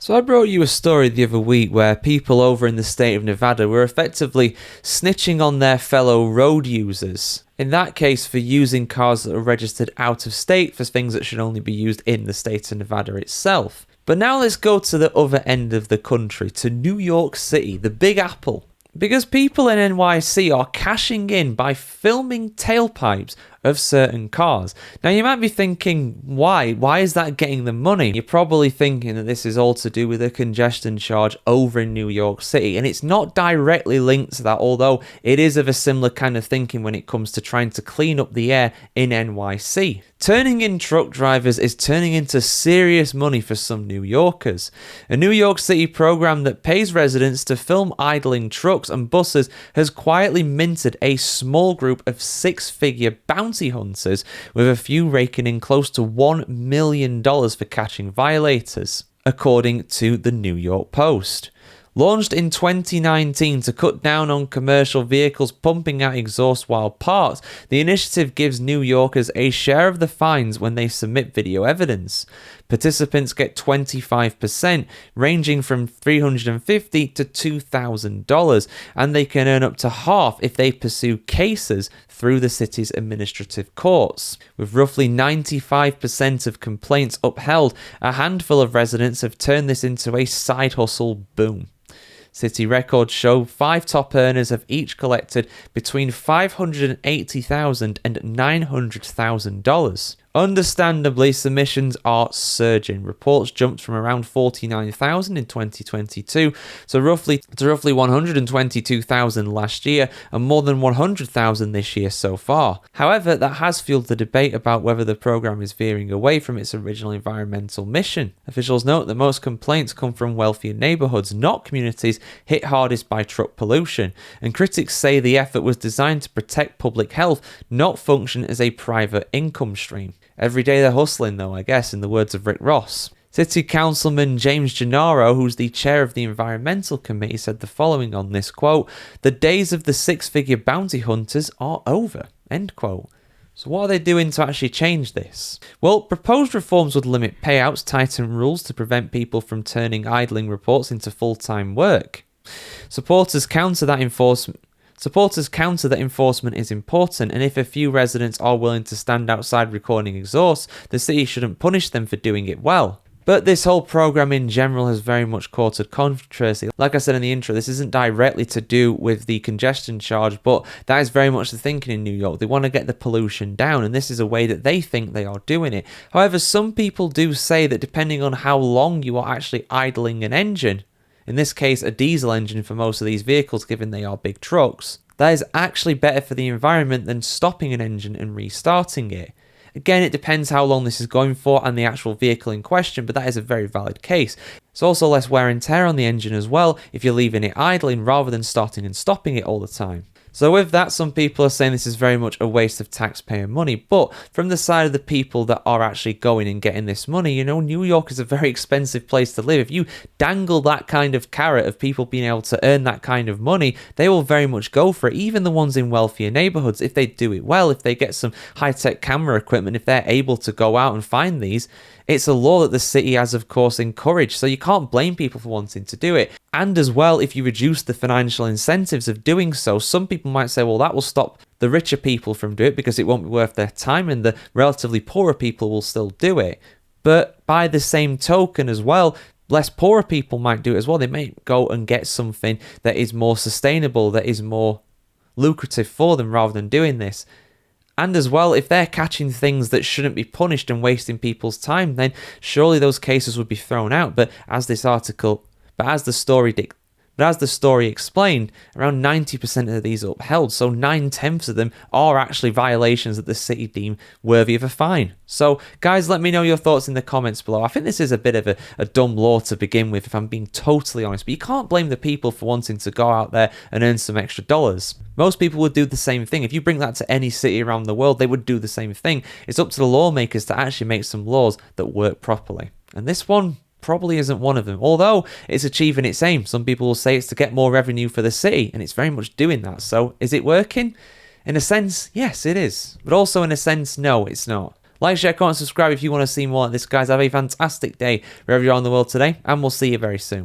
So I brought you a story the other week where people over in the state of Nevada were effectively snitching on their fellow road users. In that case, for using cars that are registered out of state for things that should only be used in the state of Nevada itself. But now let's go to the other end of the country, to New York City, the Big Apple. Because people in NYC are cashing in by filming tailpipes of certain cars. Now you might be thinking, why? Why is that getting the money? You're probably thinking that this is all to do with a congestion charge over in New York City, and it's not directly linked to that, although it is of a similar kind of thinking when it comes to trying to clean up the air in NYC. Turning in truck drivers is turning into serious money for some New Yorkers. A New York City program that pays residents to film idling trucks and buses has quietly minted a small group of six-figure bounty hunters, with a few raking in close to $1 million for catching violators, according to the New York Post. Launched in 2019 to cut down on commercial vehicles pumping out exhaust while parked, the initiative gives New Yorkers a share of the fines when they submit video evidence. Participants get 25%, ranging from $350 to $2,000, and they can earn up to half if they pursue cases through the city's administrative courts. With roughly 95% of complaints upheld, a handful of residents have turned this into a side hustle boom. City records show 5 top earners have each collected between $580,000 and $900,000. Understandably, submissions are surging. Reports jumped from around 49,000 in 2022 to roughly 122,000 last year, and more than 100,000 this year so far. However, that has fueled the debate about whether the program is veering away from its original environmental mission. Officials note that most complaints come from wealthier neighborhoods, not communities hit hardest by truck pollution, and critics say the effort was designed to protect public health, not function as a private income stream. Every day they're hustling though, I guess, in the words of Rick Ross. City Councilman James Gennaro, who's the chair of the Environmental Committee, said the following on this, quote, "The days of the six-figure bounty hunters are over," end quote. So what are they doing to actually change this? Well, proposed reforms would limit payouts, tighten rules to prevent people from turning idling reports into full-time work. Supporters counter that enforcement is important, and if a few residents are willing to stand outside recording exhaust, the city shouldn't punish them for doing it well. But this whole program in general has very much courted controversy. Like I said in the intro, this isn't directly to do with the congestion charge, but that is very much the thinking in New York. They want to get the pollution down, and this is a way that they think they are doing it. However, some people do say that depending on how long you are actually idling an engine, in this case a diesel engine for most of these vehicles given they are big trucks, that is actually better for the environment than stopping an engine and restarting it. Again, it depends how long this is going for and the actual vehicle in question, but that is a very valid case. It's also less wear and tear on the engine as well if you're leaving it idling rather than starting and stopping it all the time. So with that, some people are saying this is very much a waste of taxpayer money, but from the side of the people that are actually going and getting this money, you know, New York is a very expensive place to live. If you dangle that kind of carrot of people being able to earn that kind of money, they will very much go for it. Even the ones in wealthier neighborhoods, if they do it well, if they get some high-tech camera equipment, if they're able to go out and find these, it's a law that the city has, of course, encouraged, so you can't blame people for wanting to do it. And as well, if you reduce the financial incentives of doing so, some people might say, well, that will stop the richer people from doing it because it won't be worth their time, and the relatively poorer people will still do it. But by the same token as well, less poorer people might do it as well. They may go and get something that is more sustainable, that is more lucrative for them rather than doing this. And as well, if they're catching things that shouldn't be punished and wasting people's time, then surely those cases would be thrown out. But as the story explained, around 90% of these are upheld, so 9/10 of them are actually violations that the city deem worthy of a fine. So guys, let me know your thoughts in the comments below. I think this is a bit of a dumb law to begin with, if I'm being totally honest, but you can't blame the people for wanting to go out there and earn some extra dollars. Most people would do the same thing. If you bring that to any city around the world, they would do the same thing. It's up to the lawmakers to actually make some laws that work properly. And this one probably isn't one of them, although it's achieving its aim. Some people will say it's to get more revenue for the city, and it's very much doing that. So is it working? In a sense, yes, it is. But also in a sense, no, it's not. Like, share, comment, subscribe if you want to see more like this, guys. Have a fantastic day wherever you are in the world today, and we'll see you very soon.